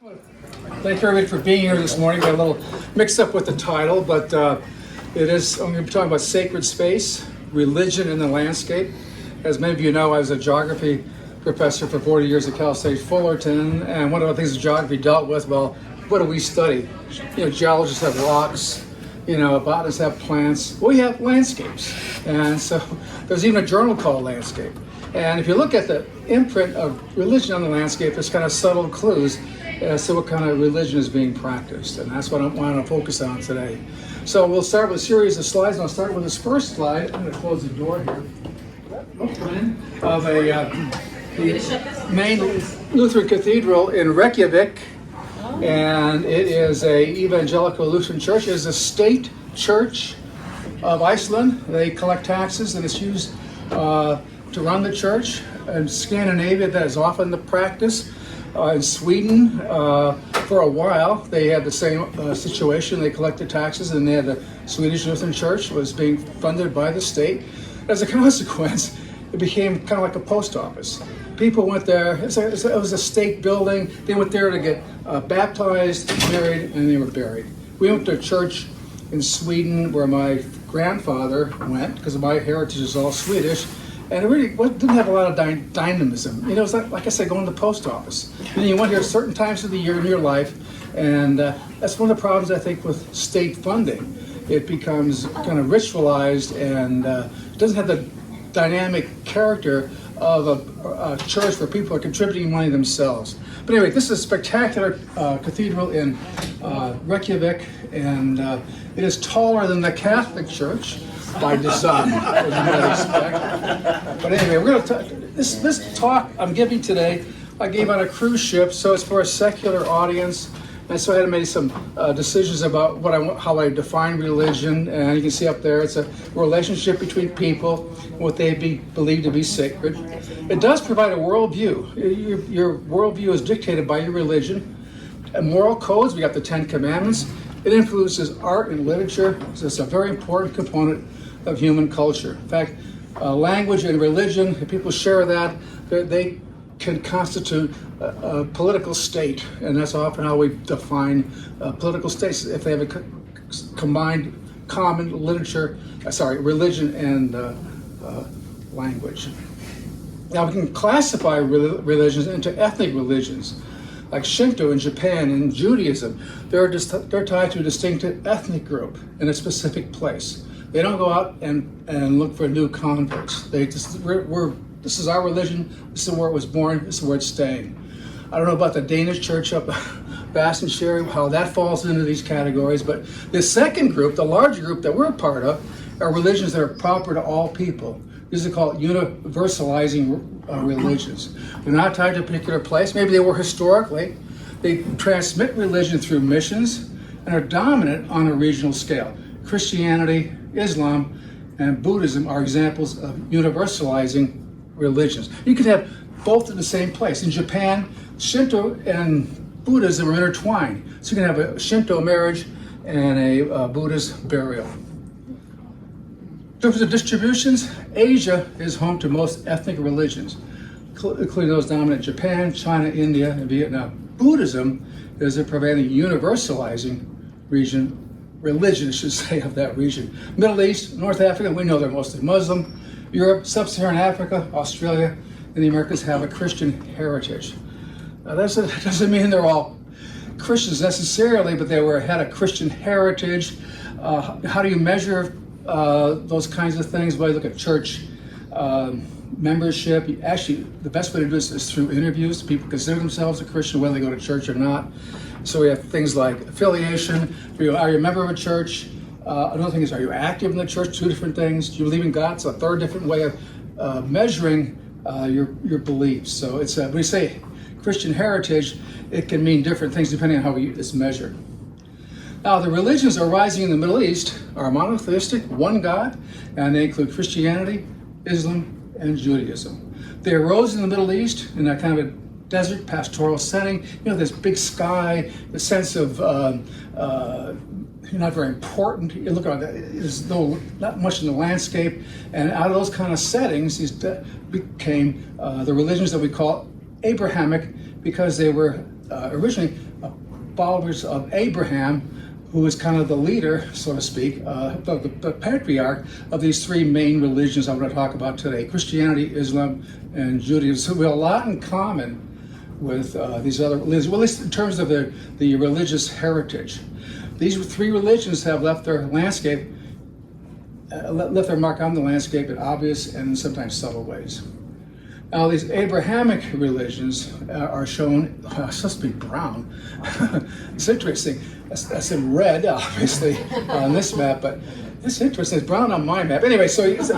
Thank you everybody for being here this morning. Got a little mixed up with the title, but I'm going to be talking about sacred space, religion in the landscape. As many of you know, I was a geography professor for 40 years at Cal State Fullerton, and one of the things that geography dealt with, well, what do we study? Geologists have rocks, botanists have plants. We have landscapes, and so there's even a journal called Landscape. And if you look at the imprint of religion on the landscape, there's kind of subtle clues as to what kind of religion is being practiced, and that's what I want to focus on today. So we'll start with a series of slides, and I'll start with this first slide. I'm going to close the door here. Of the main Lutheran cathedral in Reykjavik, and it is a evangelical Lutheran church. It is a state church of Iceland. They collect taxes, and it's used to run the church. In Scandinavia, that is often the practice. In Sweden, for a while, they had the same situation. They collected taxes, and they had the Swedish Lutheran Church was being funded by the state. As a consequence, it became kind of like a post office. People went there. It was a state building. They went there to get baptized, married, and they were buried. We went to a church in Sweden where my grandfather went, because my heritage is all Swedish. And it really didn't have a lot of dynamism. It was like I said, going to the post office. And you went here certain times of the year in your life, and that's one of the problems I think with state funding. It becomes kind of ritualized and doesn't have the dynamic character of a church where people are contributing money themselves. But anyway, this is a spectacular cathedral in Reykjavik, and it is taller than the Catholic Church by design, as you might expect. But anyway, we're going to this talk I'm giving today, I gave on a cruise ship, so it's for a secular audience. And so I had to make some decisions about how I define religion. And you can see up there, it's a relationship between people, what they believe to be sacred. It does provide a worldview. Your worldview is dictated by your religion. And moral codes, we got the 10 Commandments. It influences art and literature, so it's a very important component of human culture. In fact, language and religion, if people share that, they can constitute a political state, and that's often how we define political states, if they have a common religion and language. Now we can classify religions into ethnic religions, like Shinto in Japan and Judaism. They're tied to a distinctive ethnic group in a specific place. They don't go out and look for new converts. This is our religion. This is where it was born. This is where it's staying. I don't know about the Danish church up Bassenshire, how that falls into these categories, but the second group, the larger group that we're a part of, are religions that are proper to all people. These are called universalizing religions. They're not tied to a particular place. Maybe they were historically. They transmit religion through missions and are dominant on a regional scale. Christianity, Islam, and Buddhism are examples of universalizing religions. You could have both in the same place. In Japan, Shinto and Buddhism are intertwined. So you can have a Shinto marriage and a Buddhist burial. In terms of distributions, Asia is home to most ethnic religions, including those dominant in Japan, China, India, and Vietnam. Buddhism is a prevailing universalizing religion, I should say, of that region. Middle East, North Africa, we know they're mostly Muslim. Europe, Sub-Saharan Africa, Australia, and the Americas have a Christian heritage. Now, that doesn't mean they're all Christians necessarily, but they had a Christian heritage. How do you measure those kinds of things? Well, you look at church membership. Actually, the best way to do this is through interviews. People consider themselves a Christian, whether they go to church or not. So we have things like affiliation. Are you a member of a church? Another thing is, are you active in the church? Two different things. Do you believe in God? It's a third different way of measuring your beliefs. So it's when you say Christian heritage, it can mean different things depending on how it's measured. Now, the religions arising in the Middle East are monotheistic, one God, and they include Christianity, Islam, and Judaism. They arose in the Middle East in that kind of a desert pastoral setting. This big sky, the sense of you're not very important. You look around, there's not much in the landscape, and out of those kind of settings, these became the religions that we call Abrahamic, because they were originally followers of Abraham, who is kind of the leader, so to speak, the patriarch of these three main religions I want to talk about today: Christianity, Islam, and Judaism. So we have a lot in common with these other religions, well, at least in terms of the religious heritage. These three religions have left their landscape, left their mark on the landscape in obvious and sometimes subtle ways. Now, these Abrahamic religions are shown, supposed to be brown. It's interesting. That's in red, obviously, on this map, but it's interesting. It's brown on my map. Anyway, so it's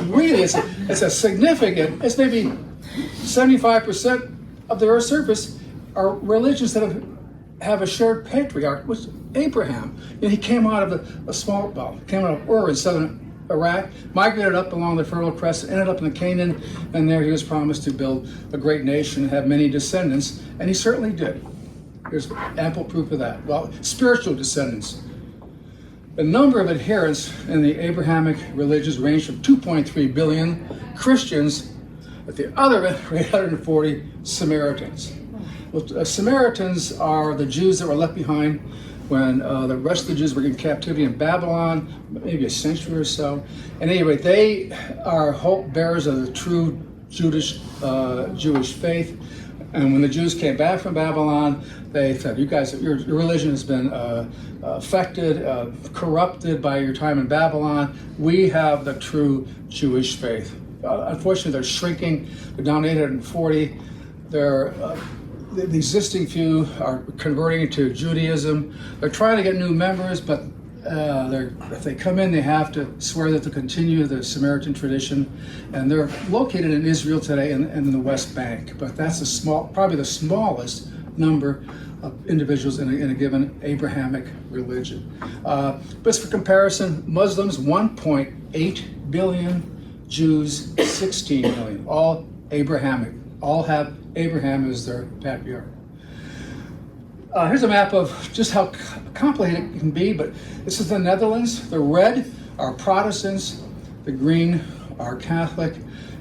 a significant, it's maybe 75% of the Earth's surface are religions that have a shared patriarch, which is Abraham. And he came out of came out of Ur in southern Iraq, migrated up along the Fertile Crescent, ended up in Canaan, and there he was promised to build a great nation and have many descendants, and he certainly did. There's ample proof of that. Well, spiritual descendants. The number of adherents in the Abrahamic religions range from 2.3 billion Christians, at the other end, 840 Samaritans. Well, Samaritans are the Jews that were left behind when the rest of the Jews were in captivity in Babylon, maybe a century or so. And anyway, they are hope bearers of the true Jewish faith. And when the Jews came back from Babylon, they said, "You guys, your religion has been affected, corrupted by your time in Babylon. We have the true Jewish faith." Unfortunately, they're shrinking. They're down to 840. The existing few are converting to Judaism. They're trying to get new members, but if they come in, they have to swear that they'll continue the Samaritan tradition. And they're located in Israel today and in the West Bank. But that's probably the smallest number of individuals in a given Abrahamic religion. But for comparison, Muslims, 1.8 billion, Jews, 16 million, all Abrahamic, all have Abraham as their patriarch. Here's a map of just how complicated it can be, but this is the Netherlands. The red are Protestants, the green are Catholic,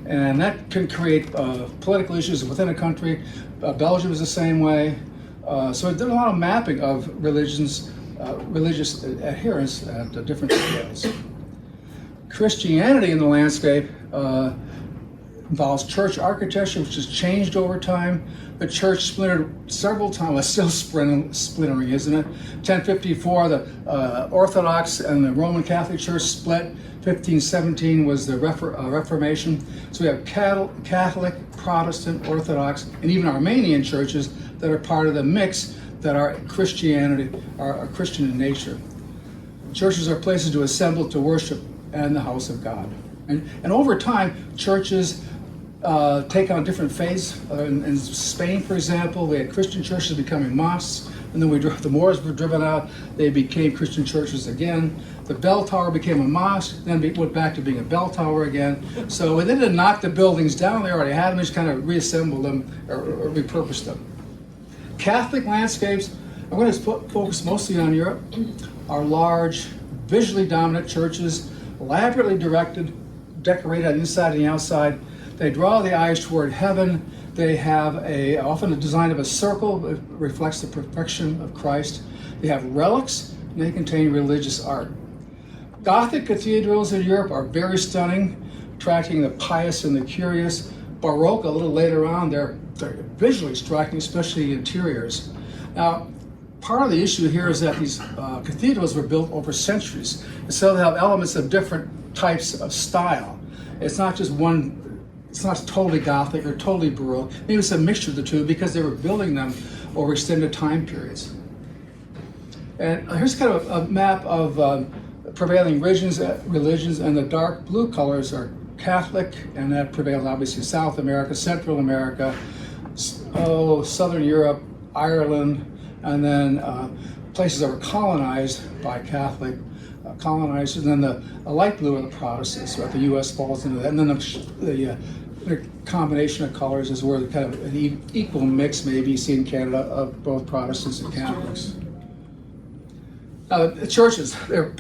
and that can create political issues within a country. Belgium is the same way. So there's a lot of mapping of religious adherence at different scales. Christianity in the landscape involves church architecture, which has changed over time. The church splintered several times, well, still splintering, isn't it? 1054, the Orthodox and the Roman Catholic Church split. 1517 was the Reformation. So we have Catholic, Protestant, Orthodox, and even Armenian churches that are part of the mix that are Christianity, are Christian in nature. Churches are places to assemble to worship and the house of God. And over time, churches take on different faiths. In Spain, for example, we had Christian churches becoming mosques, and then the Moors were driven out. They became Christian churches again. The bell tower became a mosque, then went back to being a bell tower again. So they didn't knock the buildings down. They already had them, just kind of reassembled them or repurposed them. Catholic landscapes, I'm going to focus mostly on Europe, are large, visually dominant churches, elaborately decorated on the inside and the outside. They draw the eyes toward heaven. They have often a design of a circle that reflects the perfection of Christ. They have relics, and they contain religious art. Gothic cathedrals in Europe are very stunning, attracting the pious and the curious. Baroque, a little later on, they're visually striking, especially the interiors. Now, part of the issue here is that these cathedrals were built over centuries, and so they have elements of different types of style. It's not just one. It's not totally Gothic or totally Baroque. Maybe it's a mixture of the two because they were building them over extended time periods. And here's kind of a map of prevailing religions, and the dark blue colors are Catholic, and that prevails obviously in South America, Central America, Southern Europe, Ireland, and then places that were colonized by Catholic colonizers. And then the light blue are the Protestants, so the U.S. falls into that. And then the combination of colors is where the kind of an equal mix may be seen in Canada of both Protestants and Catholics. The churches, they're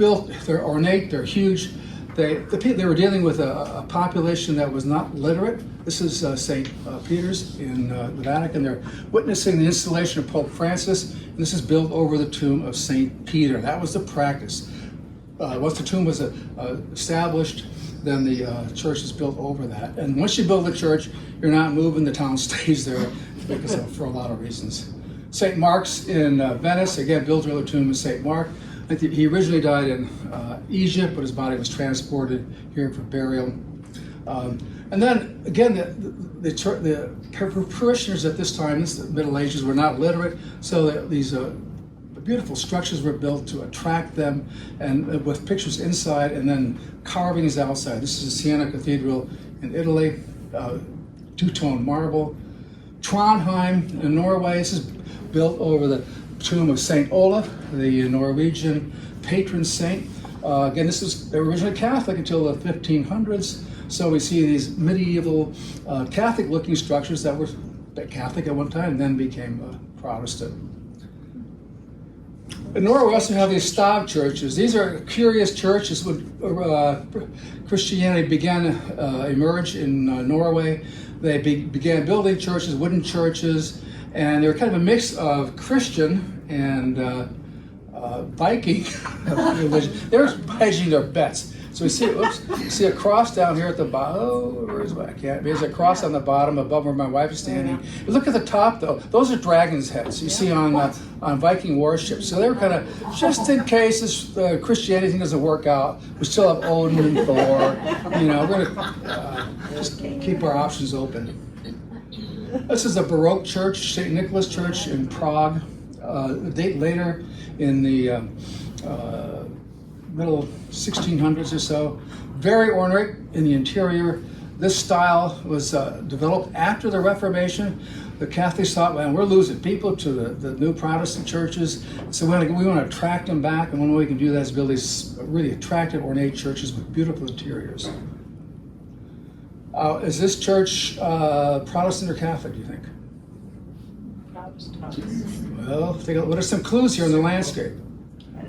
ornate, they're huge. They were dealing with a population that was not literate. This is St. Peter's in the Vatican. They're witnessing the installation of Pope Francis, and this is built over the tomb of St. Peter. That was the practice. Once the tomb was established, then the church is built over that. And once you build the church, you're not moving, the town stays there because for a lot of reasons. St. Mark's in Venice, again, built over the tomb of St. Mark. He originally died in Egypt, but his body was transported here for burial. And then again, the parishioners at this time, the Middle Ages, were not literate, so these beautiful structures were built to attract them, and with pictures inside and then carvings outside. This is the Siena Cathedral in Italy, two-tone marble. Trondheim in Norway, this is built over the tomb of St. Olaf, the Norwegian patron saint. Again, they were originally Catholic until the 1500s, so we see these medieval Catholic-looking structures that were Catholic at one time and then became Protestant. In Norway, we also have these Stav churches. These are curious churches when Christianity began to emerge in Norway. They began building churches, wooden churches, and they were kind of a mix of Christian and Viking religion. They were hedging their bets. So we see a cross down here at the bottom. Oh, where's my cat? There's a cross on the bottom above where my wife is standing. But look at the top, though. Those are dragon's heads you see on Viking warships. So they were kind of, just in case this Christianity thing doesn't work out, we still have Odin and Thor. We're going to just keep our options open. This is a Baroque church, St. Nicholas Church in Prague. A date later in the middle 1600s or so. Very ornate in the interior. This style was developed after the Reformation. The Catholics thought, well, we're losing people to the new Protestant churches, so we want to attract them back, and one way we can do that is build these really attractive, ornate churches with beautiful interiors. Is this church Protestant or Catholic, do you think? Protestant. Well, what are some clues here in the landscape?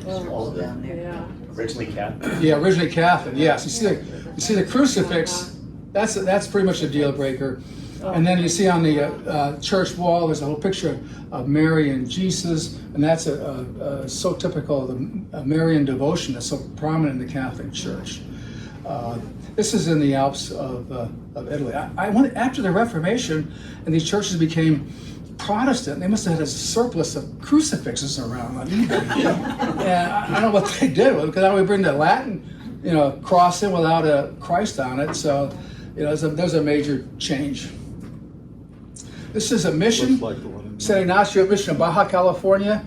Down there. Yeah. Originally Catholic? Yeah, originally Catholic, yes. You see the crucifix, that's pretty much a deal breaker. And then you see on the church wall, there's a little picture of Mary and Jesus, and that's so typical of the Marian devotion that's so prominent in the Catholic Church. This is in the Alps of Italy. After the Reformation, and these churches became Protestant, they must have had a surplus of crucifixes around on eBay. And I don't know what they did with it, because now we bring the Latin, cross in without a Christ on it. So, there's a major change. This is a mission, San Ignacio Mission in Baja California.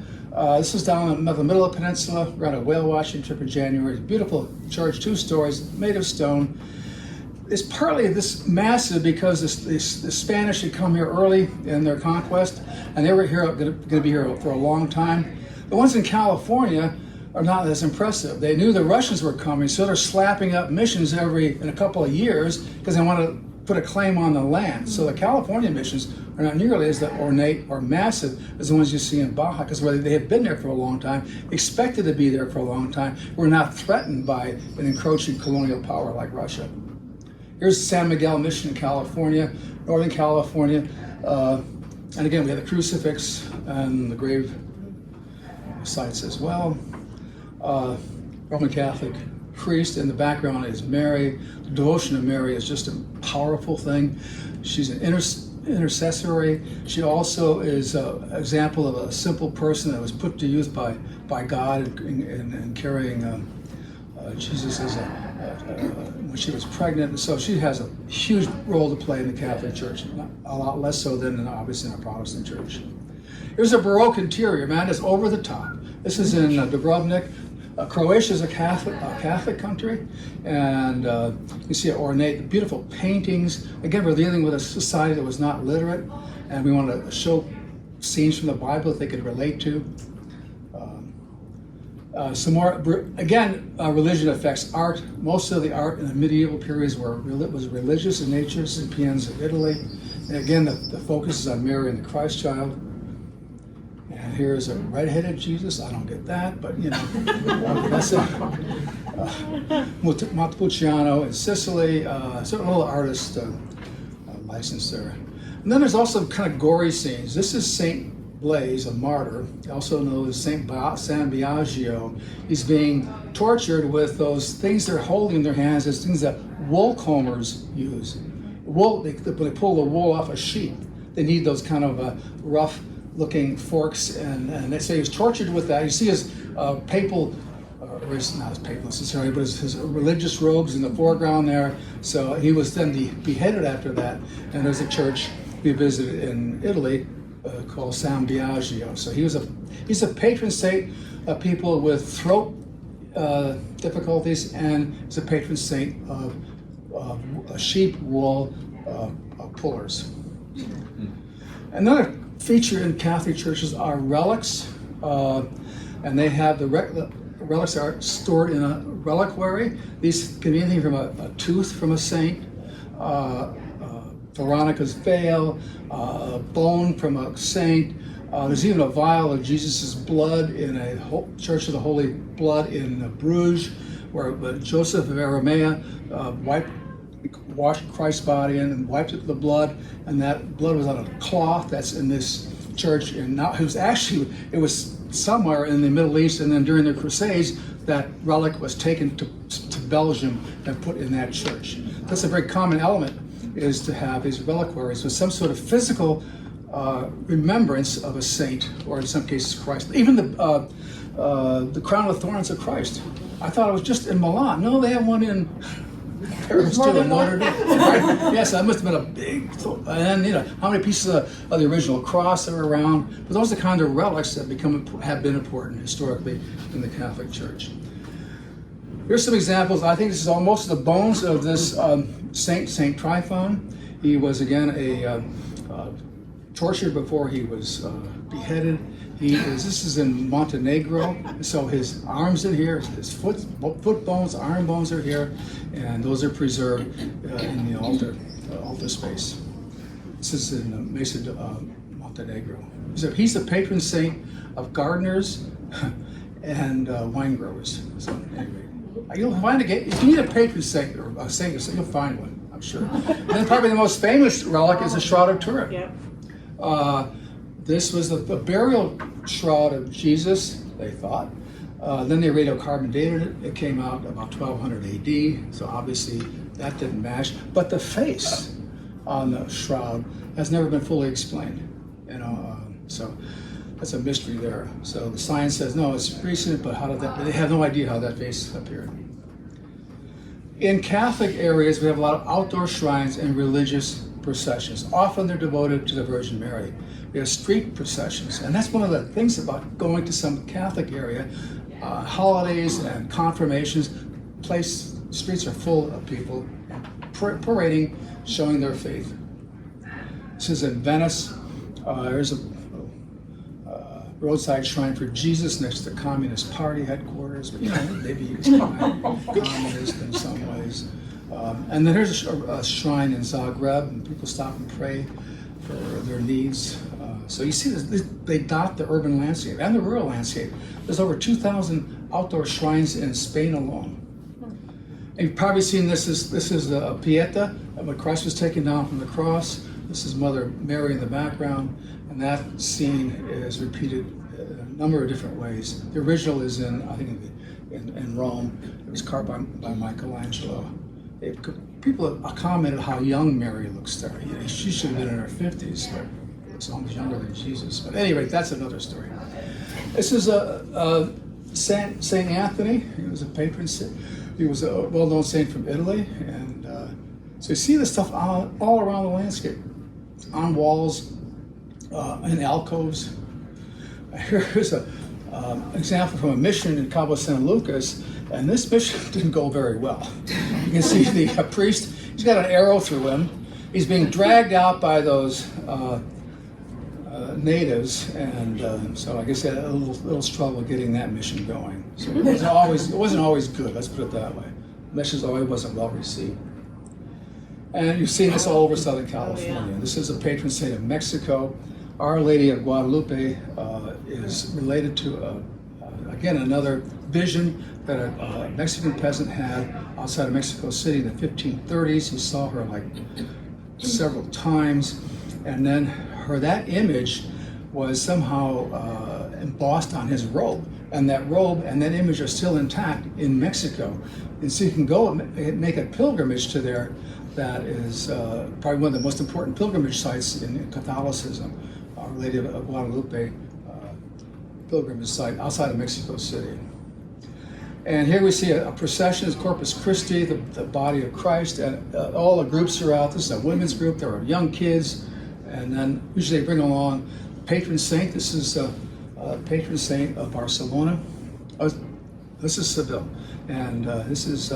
This is down in the middle of the peninsula. We're on a whale watching trip in January. Beautiful church, 2 stories, made of stone. It's partly this massive because the Spanish had come here early in their conquest, and they were going to be here for a long time. The ones in California are not as impressive. They knew the Russians were coming, so they're slapping up missions in a couple of years because they want to put a claim on the land. So the California missions are not nearly as ornate or massive as the ones you see in Baja, because they had been there for a long time, expected to be there for a long time, were not threatened by an encroaching colonial power like Russia. Here's San Miguel Mission in California, Northern California. And again, we have the crucifix and the grave sites as well. Roman Catholic priest in the background is Mary. The devotion to Mary is just a powerful thing. She's an intercessory. She also is an example of a simple person that was put to use by God in carrying Jesus as when she was pregnant. So she has a huge role to play in the Catholic Church, a lot less so than obviously in a Protestant church. Here's a Baroque interior, man. It's over the top. This is in Dubrovnik. Croatia is a Catholic country, and you see ornate, beautiful paintings. Again, we're dealing with a society that was not literate, and we want to show scenes from the Bible that they could relate to. Some more, again, religion affects art. Most of the art in the medieval periods was religious in nature. This is Pienza, Italy. And again, the focus is on Mary and the Christ child. And here's a red-headed Jesus. I don't get that, but you know, that's it. Montepulciano in Sicily. Certain little artist license there. And then there's also kind of gory scenes. This is Saint Blaise, a martyr, also known as San Biagio. He's being tortured with those things they're holding in their hands as things that wool combers use. Wool, when they pull the wool off a sheep, they need those kind of rough-looking forks, and they say he was tortured with that. You see his papal, or not his papal necessarily, but his religious robes in the foreground there. So he was then beheaded after that, and there's a church we visited in Italy called San Biagio. So he's a patron saint of people with throat difficulties, and he's a patron saint of sheep wool pullers. Another feature in Catholic churches are relics, and they have the relics are stored in a reliquary. These can be anything from a tooth from a saint, Veronica's veil, a bone from a saint. There's even a vial of Jesus' blood in a Church of the Holy Blood in Bruges, where Joseph of Aramea washed Christ's body in and wiped it with the blood, and that blood was on a cloth that's in this church. And now it was somewhere in the Middle East, and then during the Crusades, that relic was taken to Belgium and put in that church. That's a very common element, is to have these reliquaries with some sort of physical remembrance of a saint, or in some cases Christ. Even the crown of thorns of Christ. I thought it was just in Milan. No, they have one in Paris too, in Notre Dame. Right? Yes, that must have been a big. And you know how many pieces of the original cross are around. But those are the kind of relics that have been important historically in the Catholic Church. Here's some examples. I think this is most of the bones of this Saint Tryphon. He was again tortured before he was beheaded. This is in Montenegro, so his arms in here, his foot bones, arm bones are here, and those are preserved in the altar space. This is in Montenegro. So he's the patron saint of gardeners and wine growers. So anyway, you'll find if you need a patron saint or a saint, you'll find one, I'm sure. And then probably the most famous relic is the Shroud of Turin. Yep. This was the burial shroud of Jesus, they thought. Then they radiocarbon dated it. It came out about 1200 AD, so obviously that didn't match. But the face on the shroud has never been fully explained. You know, so that's a mystery there. So the science says no, it's recent, but they have no idea how that face appeared. In Catholic areas, we have a lot of outdoor shrines and religious processions. Often they're devoted to the Virgin Mary. We have street processions, and that's one of the things about going to some Catholic area. Holidays and confirmations, streets are full of people parading, showing their faith. This is in Venice. There's a roadside shrine for Jesus next to the Communist Party headquarters. But, you know, maybe he was communist in some ways. And then here's a shrine in Zagreb, and people stop and pray for their needs. So you see they dot the urban landscape and the rural landscape. There's over 2,000 outdoor shrines in Spain alone. And you've probably seen this is a Pieta, when Christ was taken down from the cross. This is Mother Mary in the background, and that scene is repeated in a number of different ways. The original is in Rome. It was carved by Michelangelo. People have commented how young Mary looks there. You know, she should have been in her 50s, but looks almost younger than Jesus. But anyway, that's another story. This is Saint Anthony. He was a patron saint. He was a well-known saint from Italy, and so you see this stuff all around the landscape, on walls, in alcoves. Here's an example from a mission in Cabo San Lucas, and this mission didn't go very well. You can see the priest, he's got an arrow through him. He's being dragged out by those natives, and so I guess he had a little struggle getting that mission going. So it wasn't always good, let's put it that way. The mission always wasn't well received. And you've seen this all over Southern California. Oh, yeah. This is a patron saint of Mexico. Our Lady of Guadalupe is related to, again, another vision that a Mexican peasant had outside of Mexico City in the 1530s. He saw her like several times, and then that image was somehow embossed on his robe, and that robe and that image are still intact in Mexico. And so you can go and make a pilgrimage to there. That is probably one of the most important pilgrimage sites in Catholicism, Our Lady of Guadalupe pilgrimage site outside of Mexico City. And here we see a procession, it's Corpus Christi, the body of Christ, and all the groups are out. This is a women's group, there are young kids, and then usually they bring along patron saint. This is a patron saint of Barcelona. This is Seville, and this is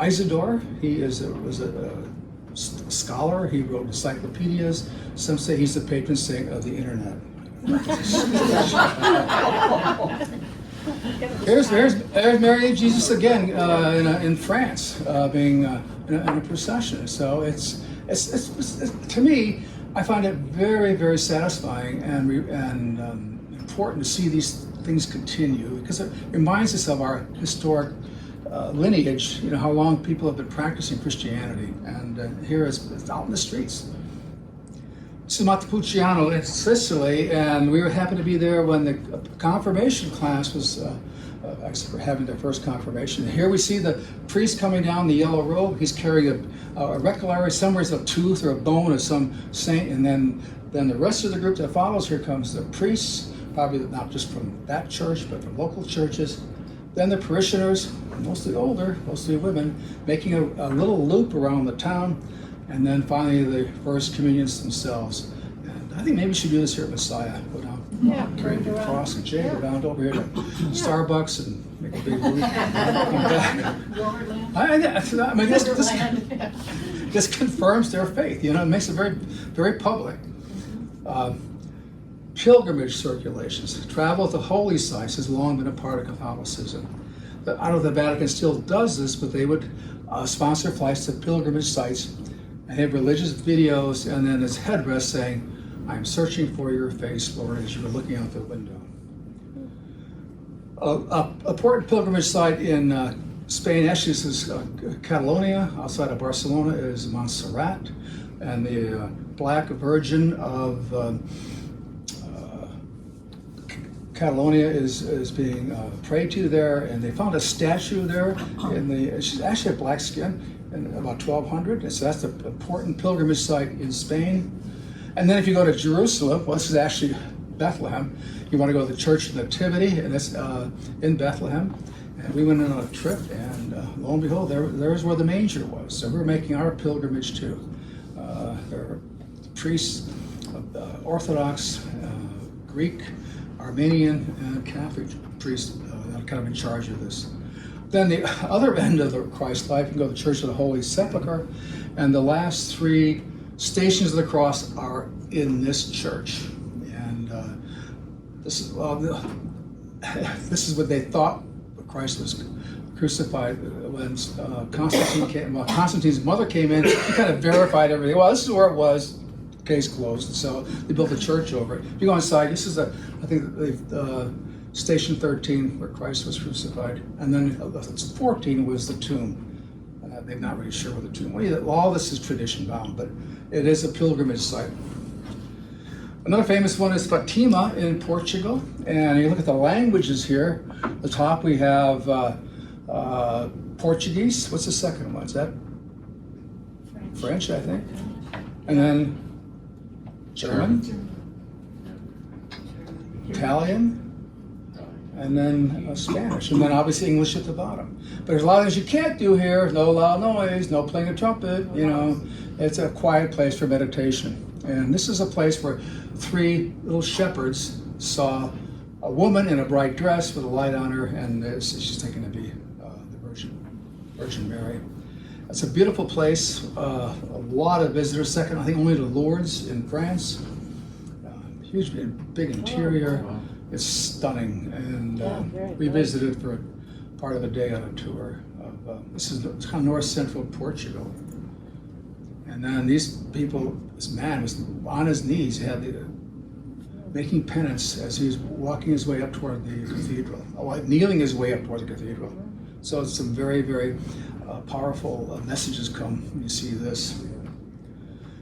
Isidore. He was a scholar. He wrote encyclopedias. Some say he's the patron saint of the internet. There's Mary and Jesus again in France, being in a procession. So it's to me, I find it very, very satisfying and important to see these things continue, because it reminds us of our historic lineage. You know, how long people have been practicing Christianity, and here it's out in the streets. This is Montepulciano in Sicily, and we happened to be there when the confirmation class was actually having their first confirmation. Here we see the priest coming down the yellow robe. He's carrying a reliquary, somewhere a tooth or a bone of some saint, and then the rest of the group that follows, here comes the priests, probably not just from that church, but from local churches. Then the parishioners, mostly older, mostly women, making a little loop around the town. And then finally the first communions themselves. And I think maybe we should do this here at Messiah. Go down, carry the cross, and Jay, go down over here to Starbucks and make a big loop. Come back. I mean, this confirms their faith. You know, it makes it very, very public. Pilgrimage circulations, travel to holy sites has long been a part of Catholicism. I don't know if the Vatican still does this, but they would sponsor flights to pilgrimage sites and have religious videos, and then its headrest saying, "I'm searching for your face, Lord," as you were looking out the window. An important pilgrimage site in Spain, actually this is Catalonia, outside of Barcelona, is Montserrat, and the Black Virgin of Catalonia is being prayed to there, and they found a statue there. She's actually had black skin in about 1200, and so that's an important pilgrimage site in Spain. And then if you go to Jerusalem, well, this is actually Bethlehem. You want to go to the Church of Nativity, and it's in Bethlehem. And we went on a trip, and lo and behold, there's where the manger was. So we're making our pilgrimage too. There are priests, Orthodox, Greek, Armenian, and Catholic priests that are kind of in charge of this. Then the other end of the Christ life, you can go to the Church of the Holy Sepulchre, and the last three stations of the cross are in this church. And this is what they thought Christ was crucified when Constantine came. Well, Constantine's mother came in, she kind of verified everything. Well, this is where it was. Case closed. So they built a church over it. If you go inside, this is I think station 13 where Christ was crucified, and then 14 was the tomb. They're not really sure where the tomb was. All this is tradition bound, but it is a pilgrimage site. Another famous one is Fatima in Portugal, and you look at the languages here. At the top we have Portuguese. What's the second one? Is that French, I think? And then German, Italian, and then Spanish, and then obviously English at the bottom. But there's a lot of things you can't do here. No loud noise, no playing a trumpet, you know. It's a quiet place for meditation. And this is a place where three little shepherds saw a woman in a bright dress with a light on her, and she's taken to be the Virgin Mary. It's a beautiful place, a lot of visitors, second I think only to Lourdes in France. Huge, big interior. It's stunning, and we visited for part of a day on a tour. This is kind of north central Portugal. And then these people, this man was on his knees. He had making penance as he's walking his way up toward the cathedral, kneeling his way up toward the cathedral. So some very, very powerful messages come when you see this.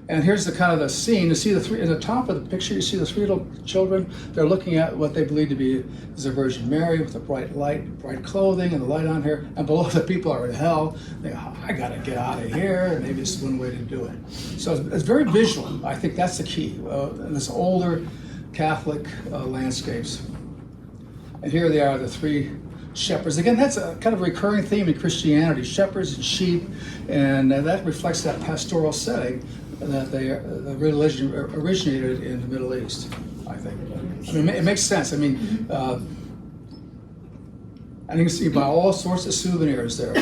And here's the kind of the scene. You see the three in the top of the picture. You see the three little children. They're looking at what they believe to be is the Virgin Mary with the bright light, bright clothing, and the light on her. And below, the people are in hell. They go, I got to get out of here. And maybe it's one way to do it. So it's very visual. I think that's the key. In this older Catholic landscapes. And here they are, the three shepherds. Again, that's a kind of recurring theme in Christianity: shepherds and sheep, and that reflects that pastoral setting that the religion originated in the Middle East, I think. I mean, it makes sense. I mean, and you can see by all sorts of souvenirs there.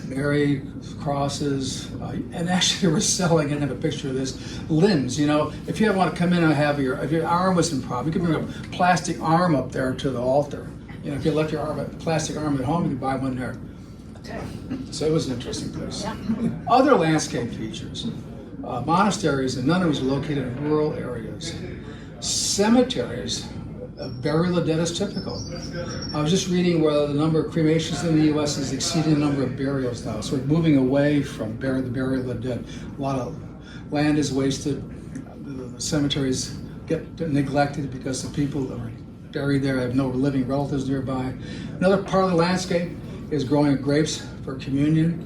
Mary, crosses, and actually they were selling, and I have a picture of this, limbs. You know, if you want to come in and have if your arm was in problem, you could bring a plastic arm up there to the altar. You know, if you left your plastic arm at home, you could buy one there. So it was an interesting place. Other landscape features. Monasteries and nunneries are located in rural areas. Cemeteries, burial the dead is typical. I was just reading where the number of cremations in the U.S. is exceeding the number of burials now. So we're moving away from the burial of the dead. A lot of land is wasted. The cemeteries get neglected because the people that are buried there have no living relatives nearby. Another part of the landscape is growing grapes for communion,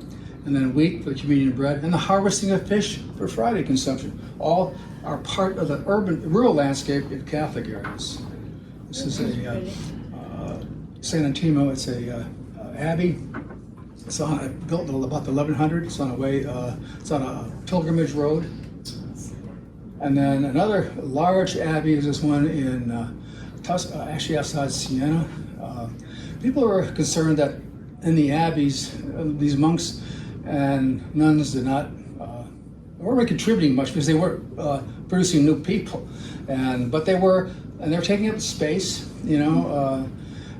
and then wheat for the communion bread, and the harvesting of fish for Friday consumption. All are part of the rural landscape in Catholic areas. This is a San Antimo. It's a abbey. It's built about the 1100. It's on a way. It's on a pilgrimage road. And then another large abbey is this one in actually outside Siena. People are concerned that in the abbeys, these monks and nuns did not weren't really contributing much because they weren't producing new people, but they were taking up space, you know.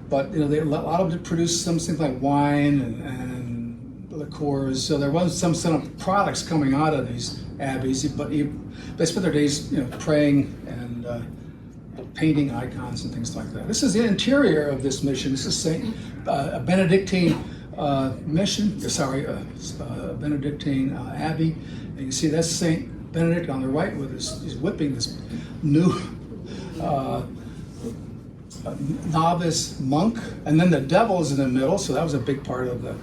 But you know, a lot of them produced some things like wine and liqueurs. So there was some sort of products coming out of these abbeys, but they spent their days, you know, praying and painting icons and things like that. This is the interior of this mission. This is a Benedictine mission. Benedictine abbey. And you can see that's Saint Benedict on the right with he's whipping this new novice monk, and then the devil is in the middle. So that was a big part of the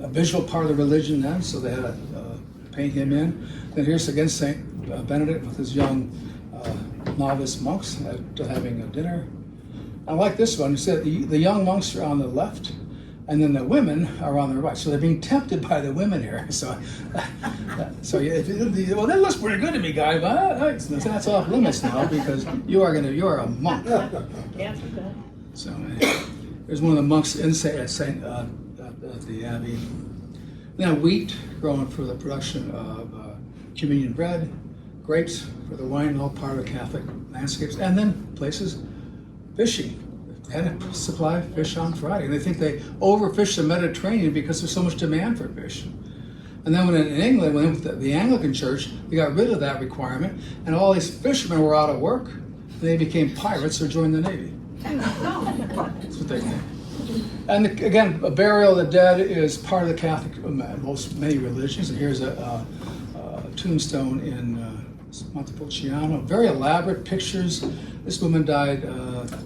a visual part of the religion then. So they had to paint him in. Then here's again Saint Benedict with his young novice monks having a dinner. I like this one. It said the young monks are on the left, and then the women are on the right. So they're being tempted by the women here. So well, that looks pretty good to me, guy. But that's off limits now because you are a monk. So there's one of the monks at the abbey. Now wheat growing for the production of communion bread, grapes for the wine, all part of Catholic landscapes, and then places fishing. They had to supply fish on Friday, and they think they overfished the Mediterranean because there's so much demand for fish. And then when in England, when the Anglican Church, they got rid of that requirement, and all these fishermen were out of work, and they became pirates or joined the Navy. That's what they think. And again, a burial of the dead is part of the Catholic, many religions. And here's a tombstone in Montepulciano. Very elaborate pictures. This woman died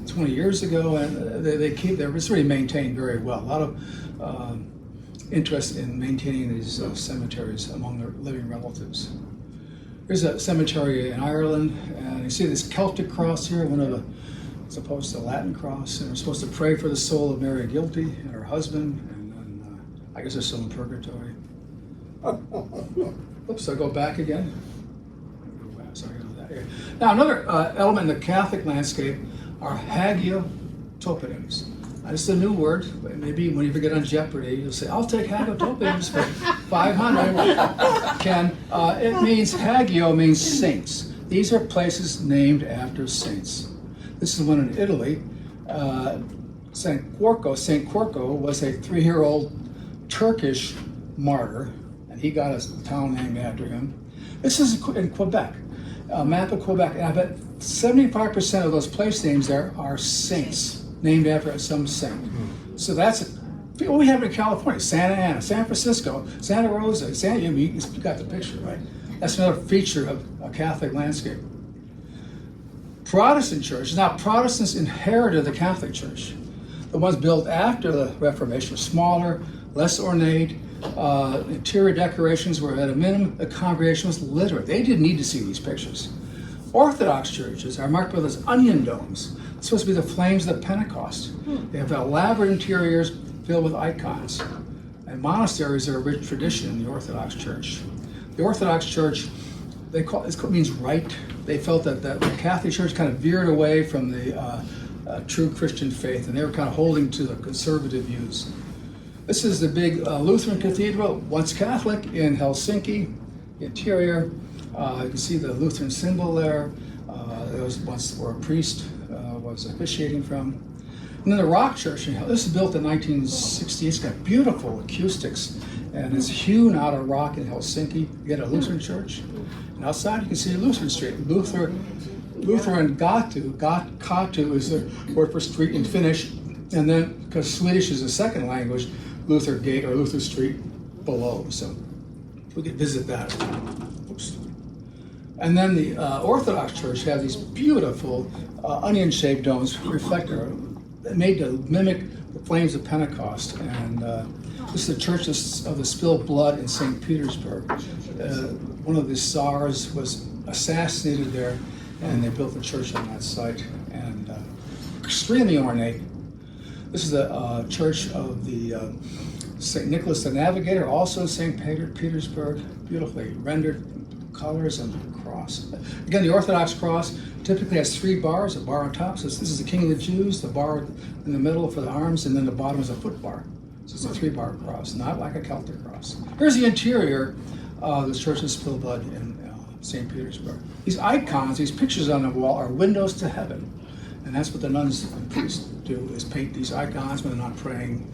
20 years ago, and it's really maintained very well. A lot of interest in maintaining these cemeteries among their living relatives. Here's a cemetery in Ireland, and you see this Celtic cross here, as opposed to the Latin cross, and we're supposed to pray for the soul of Mary Guilty and her husband, and then I guess they're still in purgatory. Oops, I'll go back again. Sorry about that here. Now, another element in the Catholic landscape are hagiotoponyms. Now, this is a new word. Maybe when you get on Jeopardy, you'll say, I'll take hagiotoponyms for 500. Ken, it means, hagio means saints. These are places named after saints. This is one in Italy. St. Quarko was a 3-year-old Turkish martyr, and he got a town named after him. This is in Quebec. a map of Quebec, and I bet 75% of those place names there are saints, named after some saint. So that's what we have in California: Santa Ana, San Francisco, Santa Rosa, you got the picture, right? That's another feature of a Catholic landscape. Protestant churches, now Protestants inherited the Catholic Church. The ones built after the Reformation were smaller, less ornate. Interior decorations were at a minimum. The congregation was literate. They didn't need to see these pictures. Orthodox churches are marked by those onion domes. It's supposed to be the flames of Pentecost. They have elaborate interiors filled with icons. And monasteries are a rich tradition in the Orthodox Church. The Orthodox Church, it means right. They felt that the Catholic Church kind of veered away from the true Christian faith, and they were kind of holding to the conservative views. This is the big Lutheran cathedral, once Catholic, in Helsinki. Interior, you can see the Lutheran symbol there. There was once where a priest was officiating from. And then the Rock Church, this is built in 1960. It's got beautiful acoustics, and it's hewn out of rock in Helsinki. You get a Lutheran church. And outside you can see Lutheran Street. Luther and Katu is the word for street in Finnish. And then, because Swedish is a second language, Luther Gate or Luther Street below. So we could visit that. Oops. And then the Orthodox Church has these beautiful onion-shaped domes, reflector, made to mimic the flames of Pentecost. And this is the Church of the Spilled Blood in St. Petersburg. One of the Tsars was assassinated there, and they built the church on that site. And extremely ornate. This is the church of the St. Nicholas the Navigator, also St. Petersburg, beautifully rendered colors and the cross. Again, the Orthodox cross typically has 3 bars, a bar on top. So this is the King of the Jews, the bar in the middle for the arms, and then the bottom is a foot bar. So it's a 3-bar cross, not like a Celtic cross. Here's the interior of the Church of Spilled Blood in St. Petersburg. These icons, these pictures on the wall, are windows to heaven. And that's what the nuns and priests do, is paint these icons when they're not praying.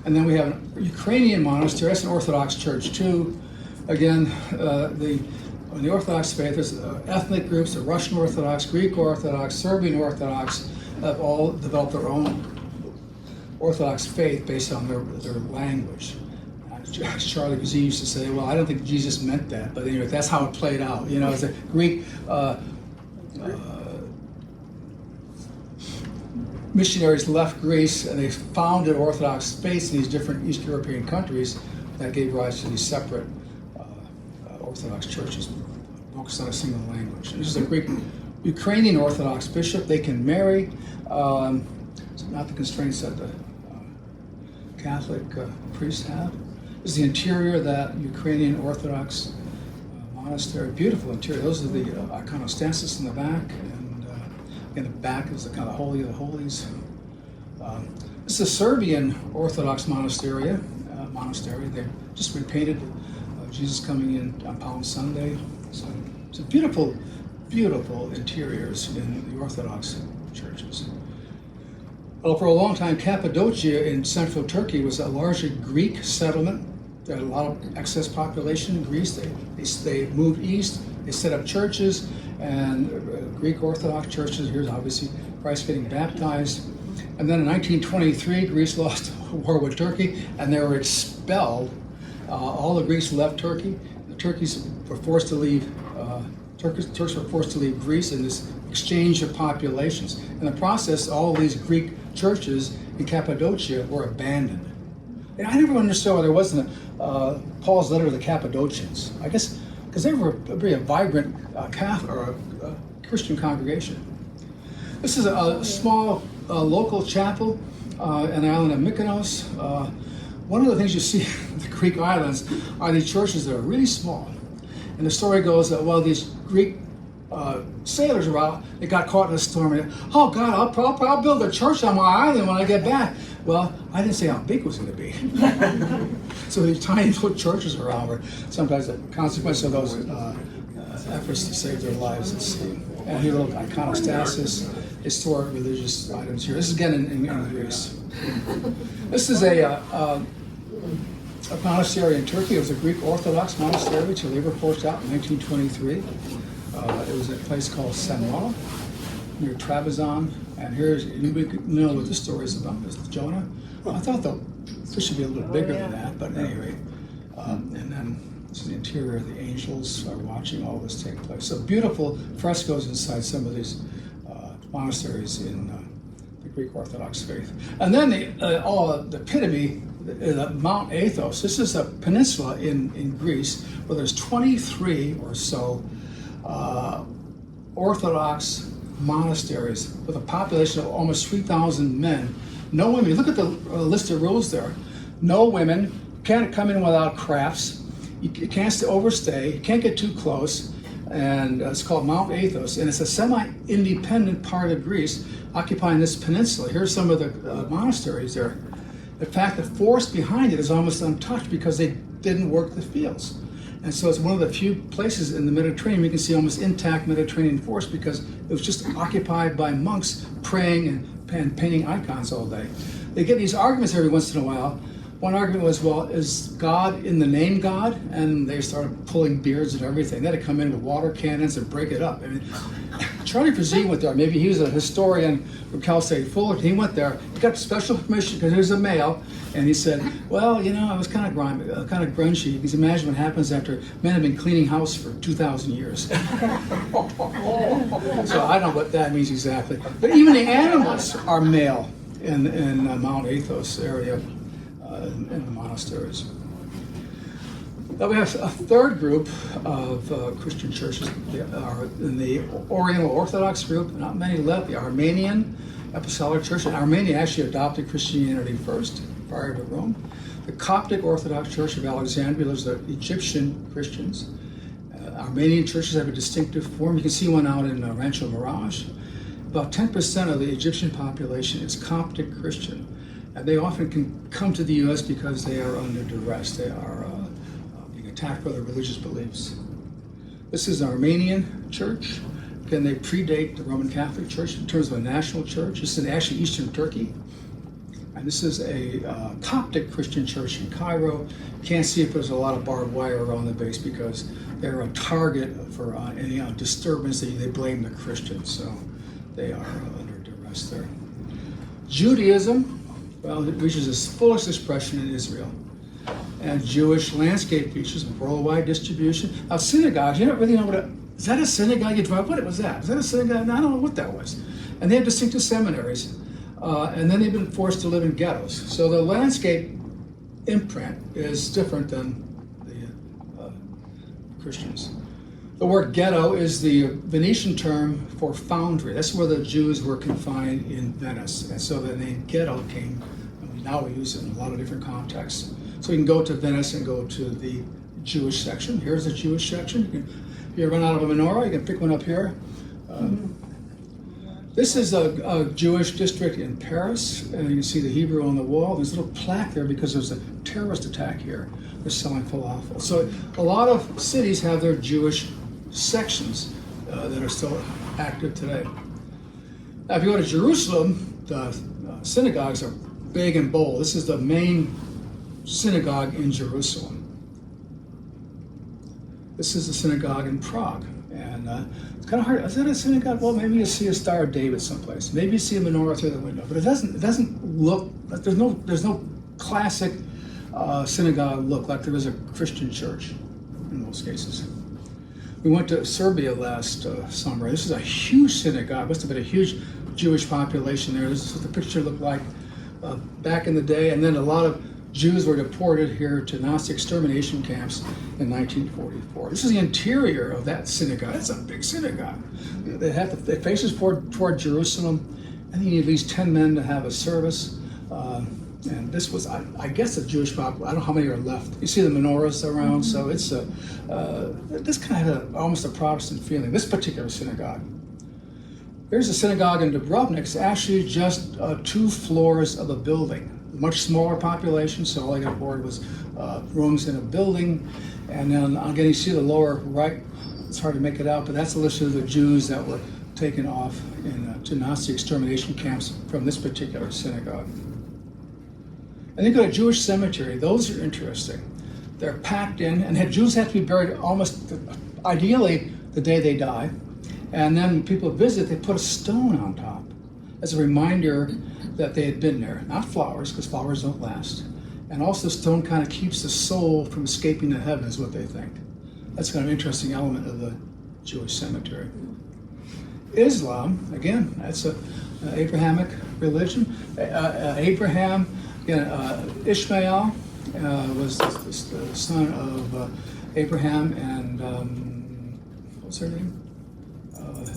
And then we have a Ukrainian monastery. That's an Orthodox church too. Again, in the Orthodox faith, there's ethnic groups: the Russian Orthodox, Greek Orthodox, Serbian Orthodox, have all developed their own Orthodox faith based on their language. Charlie Guzzi used to say, well, I don't think Jesus meant that, but anyway, that's how it played out. You know, as a Greek missionaries left Greece and they founded Orthodox faiths in these different East European countries that gave rise to these separate Orthodox churches focused on a single language. And this is a Greek Ukrainian Orthodox bishop. They can marry, not the constraints that the Catholic priests have. This is the interior of that Ukrainian Orthodox monastery. Beautiful interior. Those are the iconostasis in the back. In the back is the kind of Holy of the Holies. This is a Serbian Orthodox monastery. They just repainted Jesus coming in on Palm Sunday. So it's a beautiful, beautiful interiors in the Orthodox churches. Well, for a long time, Cappadocia in central Turkey was a largely Greek settlement. There had a lot of excess population in Greece. They moved east. They set up churches, and Greek Orthodox churches. Here's obviously Christ getting baptized. And then in 1923, Greece lost a war with Turkey, and they were expelled. All the Greeks left Turkey. The Turks were forced to leave. Turks were forced to leave Greece in this exchange of populations. In the process, all of these Greek churches in Cappadocia were abandoned. And I never understood why there wasn't Paul's letter to the Cappadocians. I guess because they were a very vibrant Catholic or Christian congregation. This is a small local chapel on the island of Mykonos. One of the things you see in the Greek islands are these churches that are really small. And the story goes that, well, these Greek sailors were out, they got caught in a storm. And, oh God, I'll build a church on my island when I get back. Well, I didn't say how big it was going to be. So these tiny little churches around were sometimes the consequence of those efforts to save their lives at sea. And here, look, iconostasis, historic religious items here. This is again in Greece. This is a a monastery in Turkey. It was a Greek Orthodox monastery till they were forced out in 1923. It was a place called Samoa near Trabzon. And here's, you know what this story is about, is Jonah. I thought this should be a little bigger than that, but anyway. And then this is the interior. The angels are watching all this take place. So beautiful frescoes inside some of these monasteries in the Greek Orthodox faith. And then the epitome, Mount Athos. This is a peninsula in Greece where there's 23 or so Orthodox monasteries with a population of almost 3,000 men. No women. You look at the list of rules there. No women. Can't come in without crafts. You can't overstay. You can't get too close. And it's called Mount Athos, and it's a semi-independent part of Greece occupying this peninsula. Here's some of the monasteries there. In fact, the forest behind it is almost untouched because they didn't work the fields. And so it's one of the few places in the Mediterranean you can see almost intact Mediterranean forest because it was just occupied by monks praying and painting icons all day. They get these arguments every once in a while. One argument was, well, is God in the name God? And they started pulling beards and everything. They had to come in with water cannons and break it up. I mean, Charlie Frazee went there. Maybe he was a historian from Cal State Fullerton. He went there. He got special permission because he was a male. And he said, well, you know, I was kind of grimy, kind of grungy. You can imagine what happens after men have been cleaning house for 2,000 years. So I don't know what that means exactly. But even the animals are male in Mount Athos area. In the monasteries. Now we have a third group of Christian churches. They are in the Oriental Orthodox group, not many left. The Armenian Apostolic Church, and Armenia actually adopted Christianity first, prior to Rome. The Coptic Orthodox Church of Alexandria, those are Egyptian Christians. Armenian churches have a distinctive form. You can see one out in Rancho Mirage. About 10% of the Egyptian population is Coptic Christian. And they often can come to the U.S. because they are under duress. They are being attacked for their religious beliefs. This is an Armenian church. Again, they predate the Roman Catholic Church in terms of a national church. This is actually Eastern Turkey. And this is a Coptic Christian church in Cairo. Can't see it, but there's a lot of barbed wire around the base because they're a target for any disturbance. They blame the Christians, so they are under duress there. Judaism. Well, it reaches its fullest expression in Israel. And Jewish landscape features worldwide distribution. Now, synagogues, you don't really know is that a synagogue? You drive, what was that? Is that a synagogue? No, I don't know what that was. And they have distinctive seminaries. And then they've been forced to live in ghettos. So the landscape imprint is different than the Christians. The word ghetto is the Venetian term for foundry. That's where the Jews were confined in Venice. And so the name ghetto came, and now we use it in a lot of different contexts. So you can go to Venice and go to the Jewish section. Here's the Jewish section. If you run out of a menorah, you can pick one up here. This is a Jewish district in Paris, and you can see the Hebrew on the wall. There's a little plaque there because there's a terrorist attack here. They're selling falafel. So a lot of cities have their Jewish sections that are still active today. Now, if you go to Jerusalem, the synagogues are big and bold. This is the main synagogue in Jerusalem. This is the synagogue in Prague, and it's kind of hard. Is that a synagogue? Well, maybe you see a Star of David someplace. Maybe you see a menorah through the window, but it doesn't look. There's no classic synagogue look like there is a Christian church in most cases. We went to Serbia last summer. This is a huge synagogue. Must have been a huge Jewish population there. This is what the picture looked like back in the day. And then a lot of Jews were deported here to Nazi extermination camps in 1944. This is the interior of that synagogue. It's a big synagogue. It faces toward Jerusalem. I think you need at least 10 men to have a service. And this was, I guess, a Jewish population. I don't know how many are left. You see the menorahs around, so it's this kind of had almost a Protestant feeling, this particular synagogue. Here's a synagogue in Dubrovnik. It's actually just 2 floors of a building. Much smaller population, so all I got aboard was rooms in a building. And then again, you see the lower right, it's hard to make it out, but that's a list of the Jews that were taken off to Nazi extermination camps from this particular synagogue. And then you go to Jewish cemetery. Those are interesting. They're packed in, and Jews have to be buried almost, ideally, the day they die. And then when people visit, they put a stone on top as a reminder that they had been there. Not flowers, because flowers don't last. And also, the stone kind of keeps the soul from escaping to heaven, is what they think. That's kind of an interesting element of the Jewish cemetery. Islam, again, that's an Abrahamic religion. Abraham, Ishmael was the son of Abraham and what's her name?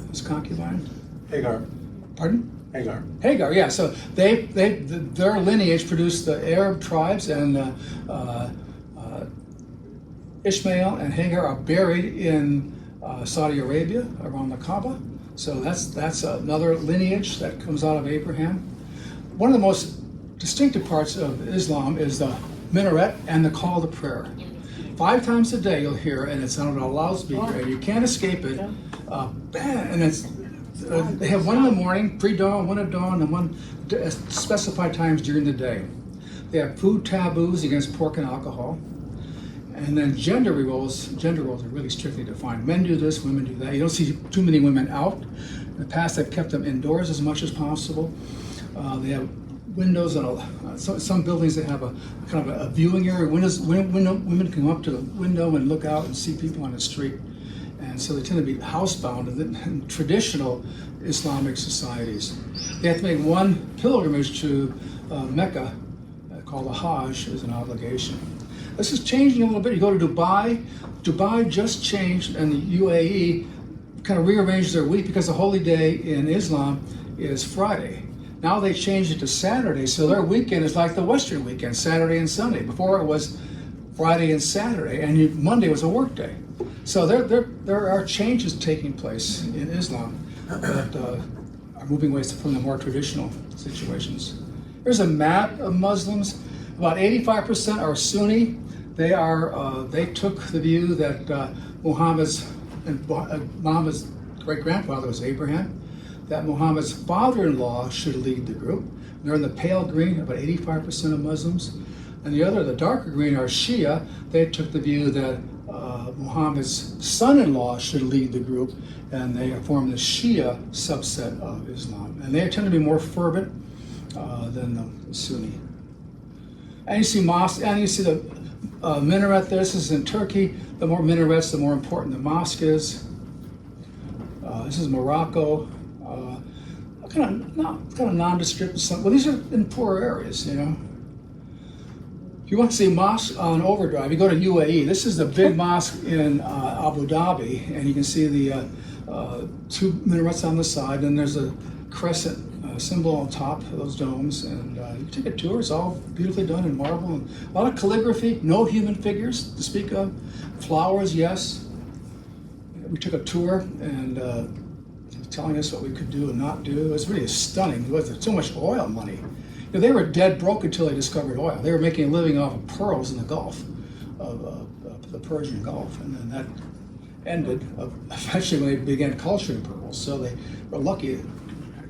His concubine? Hagar. Pardon? Hagar. Hagar, yeah. So their lineage produced the Arab tribes, and Ishmael and Hagar are buried in Saudi Arabia around the Kaaba. So that's another lineage that comes out of Abraham. One of the most distinctive parts of Islam is the minaret and the call to prayer. 5 times a day you'll hear it, and it's on a loudspeaker, and you can't escape it. And it's they have one in the morning, pre-dawn, one at dawn, and one at specified times during the day. They have food taboos against pork and alcohol. And then gender roles are really strictly defined. Men do this, women do that. You don't see too many women out. In the past, they've kept them indoors as much as possible. They have windows on some buildings that have a kind of a viewing area. Women can go up to the window and look out and see people on the street. And so they tend to be housebound in traditional Islamic societies. They have to make one pilgrimage to Mecca, called the Hajj, as an obligation. This is changing a little bit. You go to Dubai. Dubai just changed, and the UAE kind of rearranged their week because the holy day in Islam is Friday. Now they changed it to Saturday, so their weekend is like the Western weekend, Saturday and Sunday. Before it was Friday and Saturday, and Monday was a work day. So there are changes taking place in Islam that are moving away from the more traditional situations. Here's a map of Muslims. About 85% are Sunni. They took the view that Muhammad's great-grandfather was Abraham, that Muhammad's father-in-law should lead the group. They're in the pale green, about 85% of Muslims. And the darker green, are Shia. They took the view that Muhammad's son-in-law should lead the group, and they form the Shia subset of Islam. And they tend to be more fervent than the Sunni. And you see mosques, and you see the minaret there. This is in Turkey. The more minarets, the more important the mosque is. This is Morocco. Kind of nondescript. Well, these are in poor areas, you know. If you want to see mosques on overdrive, you go to UAE. This is the big mosque in Abu Dhabi, and you can see the 2 minarets on the side, and there's a crescent symbol on top of those domes, and you can take a tour. It's all beautifully done in marble, and a lot of calligraphy, no human figures to speak of. Flowers, yes. We took a tour, and telling us what we could do and not do. It was really stunning. It was so much oil money. You know, they were dead broke until they discovered oil. They were making a living off of pearls in the Gulf, of the Persian Gulf, and then that ended eventually when they began culturing pearls. So they were lucky,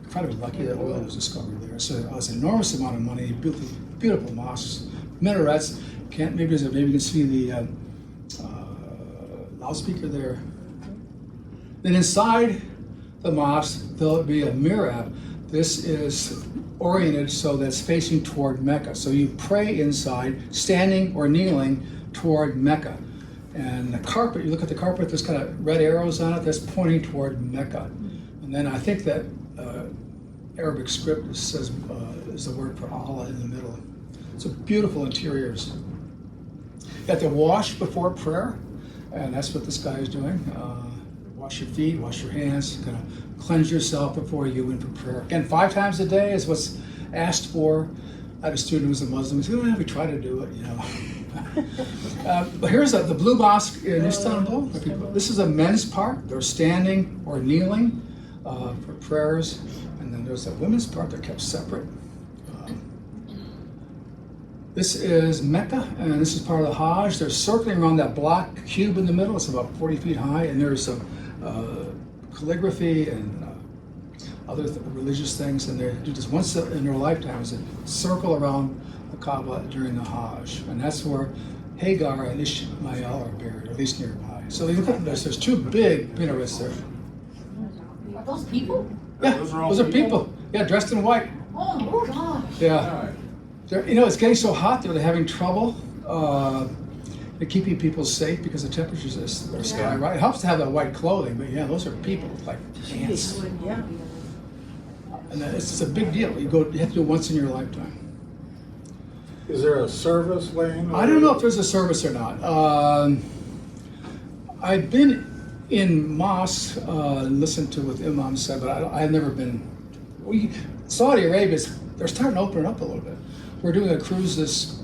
incredibly lucky, that oil was discovered there. So it was an enormous amount of money, beautiful mosques, minarets. Maybe you can see the loudspeaker there. Then inside the mosque, there'll be a mihrab. This is oriented so that's facing toward Mecca. So you pray inside, standing or kneeling toward Mecca. And the carpet, you look at the carpet, there's kind of red arrows on it, that's pointing toward Mecca. And then I think that Arabic script says is the word for Allah in the middle. So beautiful interiors. You have to wash before prayer, and that's what this guy is doing. Wash your feet, wash your hands, kind of cleanse yourself before you go in for prayer. Again, 5 times a day is what's asked for. I had a student who was a Muslim. He said, "We try to do it, you know." But here's the Blue Mosque in Istanbul. This is a men's part. They're standing or kneeling for prayers. And then there's a women's part. They're kept separate. This is Mecca, and this is part of the Hajj. They're circling around that black cube in the middle. It's about 40 feet high, and there's some calligraphy and other religious things, and they do this once in their lifetimes, a circle around the Kaaba during the Hajj, and that's where Hagar and Ishmael are buried, or at least nearby. So you look at this, there's two big pyramids there. Are those people? Yeah, those are people. Yeah, dressed in white. Oh my gosh. Yeah. You know, it's getting so hot there, they're having trouble. They're keeping people safe because the temperatures are sky, right? It helps to have that white clothing, but yeah, those are people, like ants. Yeah. And it's a big deal. You have to do it once in your lifetime. Is there a service lane? I don't know if there's a service or not. I've been in mosques and listened to what the imam said, but I've never been. Saudi Arabia, they're starting to open it up a little bit. We're doing a cruise this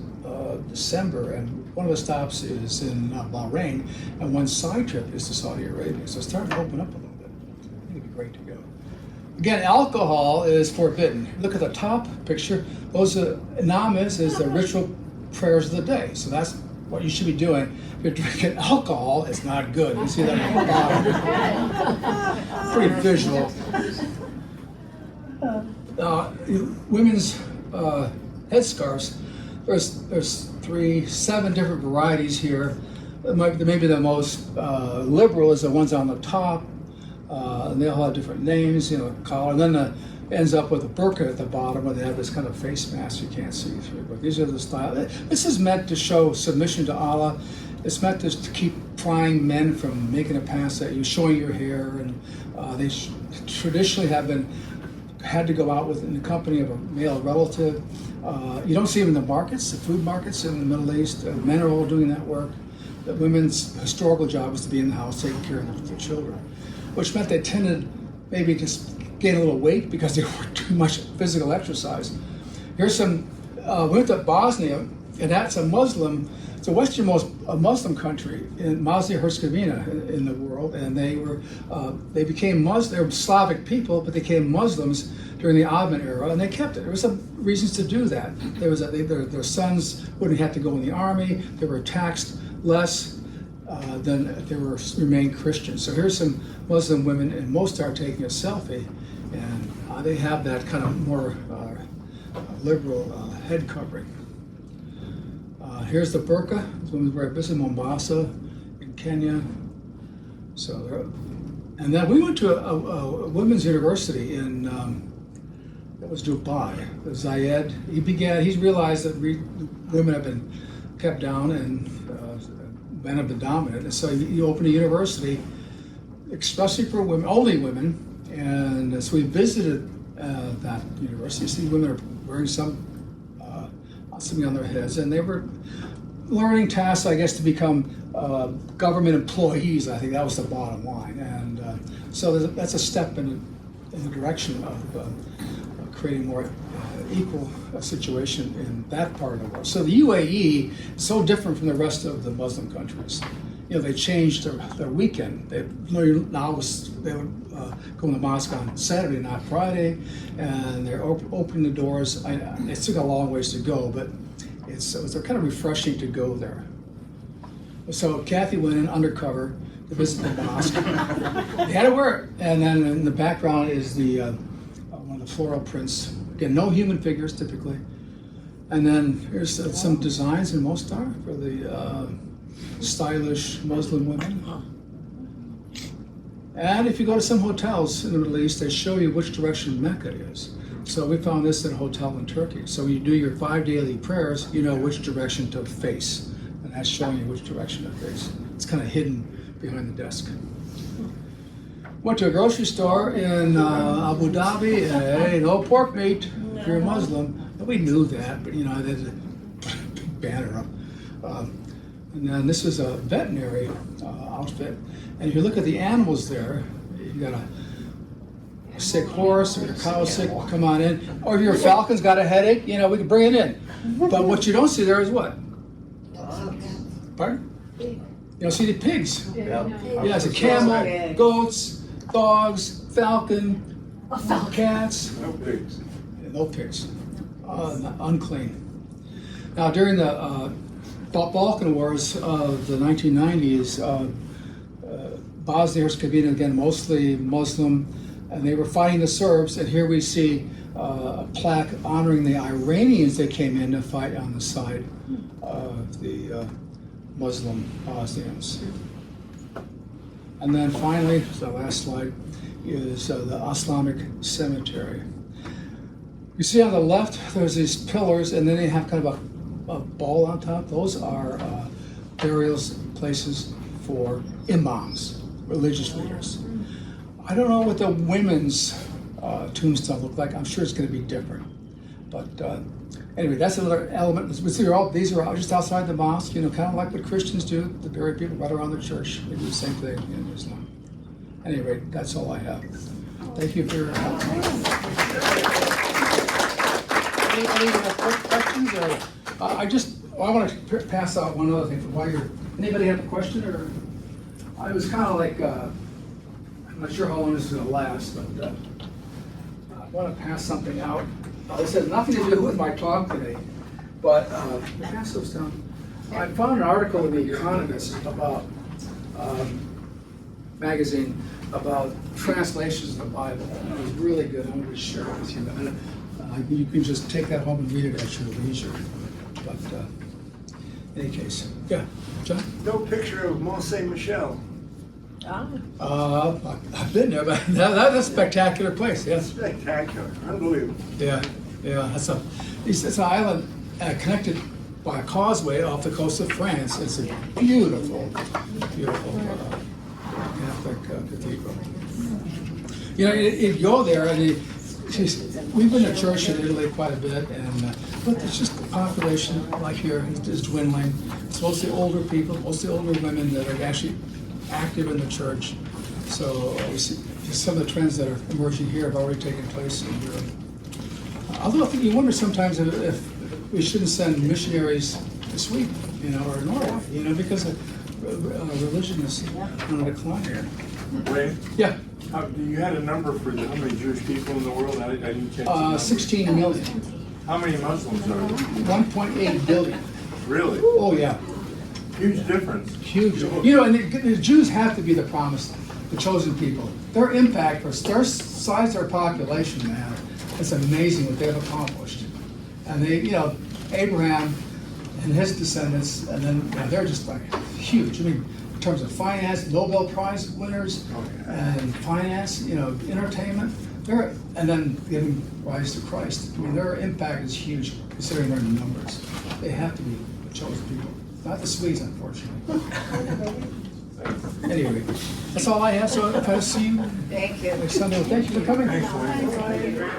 December, and one of the stops is in Bahrain, and one side trip is to Saudi Arabia. So it's starting to open up a little bit. I think it'd be great to go. Again, alcohol is forbidden. Look at the top picture. Those namas is the ritual prayers of the day. So that's what you should be doing. If you're drinking alcohol, it's not good. You see that on the bottom. Pretty visual. Women's headscarves. There's 7 different varieties here. Maybe the most liberal is the ones on the top. And they all have different names, you know, collar. And then ends up with a burqa at the bottom where they have this kind of face mask you can't see through. But these are the style. This is meant to show submission to Allah. It's meant to keep prying men from making a pass at you, showing your hair. And they traditionally had to go out in the company of a male relative. You don't see them in the markets, the food markets in the Middle East. Men are all doing that work. The women's historical job was to be in the house taking care of the children, which meant they tended maybe just gain a little weight because they were too much physical exercise. Here's we went to Bosnia, and that's it's the westernmost Muslim country in Messiahyl in the world, and they became Muslim. They were Slavic people, but they became Muslims during the Ottoman era, and they kept it. There were some reasons to do that. Their sons wouldn't have to go in the army. They were taxed less than if they remained Christian. So here's some Muslim women, and most are taking a selfie, and they have that kind of more liberal head covering. Here's the burqa. Women wear this in Mombasa, in Kenya. And then we went to a women's university in that was Dubai. Zayed. He realized that women have been kept down and men have been dominant, and so he opened a university, especially for women, only women. And so we visited that university. See, women are wearing something on their heads, and they were learning tasks, I guess, to become government employees. I think that was the bottom line, and so that's a step in the direction of creating more equal situation in that part of the world. So the UAE is so different from the rest of the Muslim countries. You know, they changed their weekend. They would go to the mosque on Saturday, not Friday, and they're opening the doors. It took a long ways to go, but it's kind of refreshing to go there. So Kathy went in undercover to visit the mosque. They had to wear it, and then in the background is one of the floral prints. Again, no human figures typically. And then here's some designs in Mostar for the stylish Muslim women. And if you go to some hotels in the Middle East, they show you which direction Mecca is. So we found this in a hotel in Turkey. So when you do your 5 daily prayers, you know which direction to face. And that's showing you which direction to face. It's kind of hidden behind the desk. Went to a grocery store in Abu Dhabi, and hey, no pork meat if you're a Muslim. We knew that, but you know, there's a big banner up. And then this is a veterinary outfit. And if you look at the animals there, you got a sick horse or your cow sick, come on in. Or if your falcon's got a headache, you know, we can bring it in. But what you don't see there is what? Pardon? You don't see the pigs. Yeah, it's a camel, goats, dogs, falcon, cats. No pigs. No pigs. Unclean. Now, during the Balkan Wars of the 1990s, Bosnia-Herzegovina, again, mostly Muslim, and they were fighting the Serbs, and here we see a plaque honoring the Iranians that came in to fight on the side of the Muslim Bosnians. And then finally, the last slide, is the Islamic cemetery. You see on the left, there's these pillars, and then they have kind of a ball on top. Those are burial places for imams, religious leaders. I don't know what the women's tombstone look like. I'm sure it's going to be different. But anyway, that's another element. These are all just outside the mosque, kind of like what Christians do. They bury people right around the church. They do the same thing in Islam. Anyway, that's all I have. Thank you for your help. Any quick questions? Or I want to pass out one other thing. While anybody have a question? Or I was kind of like, I'm not sure how long this is going to last, but I want to pass something out. This has nothing to do with my talk today, but pass those down. I found an article in The Economist about magazine about translations of the Bible. And it was really good. I wanted to share it with you. And, you can just take that home and read it at your leisure. But in any case, yeah, John? No picture of Messiahyl. I've been there, but that's a spectacular place. Yes. Spectacular, unbelievable. Yeah. It's an island connected by a causeway off the coast of France. It's a beautiful Catholic cathedral. You go there, and we've been to church in Italy quite a bit, but it's just the population, like here, is dwindling. It's mostly older people, mostly older women that are actually active in the church. So we see some of the trends that are emerging here have already taken place in Europe. Although I think you wonder sometimes if we shouldn't send missionaries to Sweden, or Norway, because religion is on a decline here. Ray? Yeah. You had a number for how many Jewish people in the world? I didn't catch the number. 16 million. How many Muslims are there? 1.8 billion. Really? Oh yeah. Huge difference. Huge. And the Jews have to be the promised, the chosen people. Their impact, their size, their population, man, it's amazing what they've accomplished. And Abraham and his descendants, and then they're just like huge. I mean, in terms of finance, Nobel Prize winners, and finance, entertainment, and then giving rise to Christ. I mean, their impact is huge considering their numbers. They have to be the chosen people. Not the Swedes, unfortunately. Anyway, that's all I have. So if I see you Thank you. next Sunday, thank you for coming. Thanks, Ray.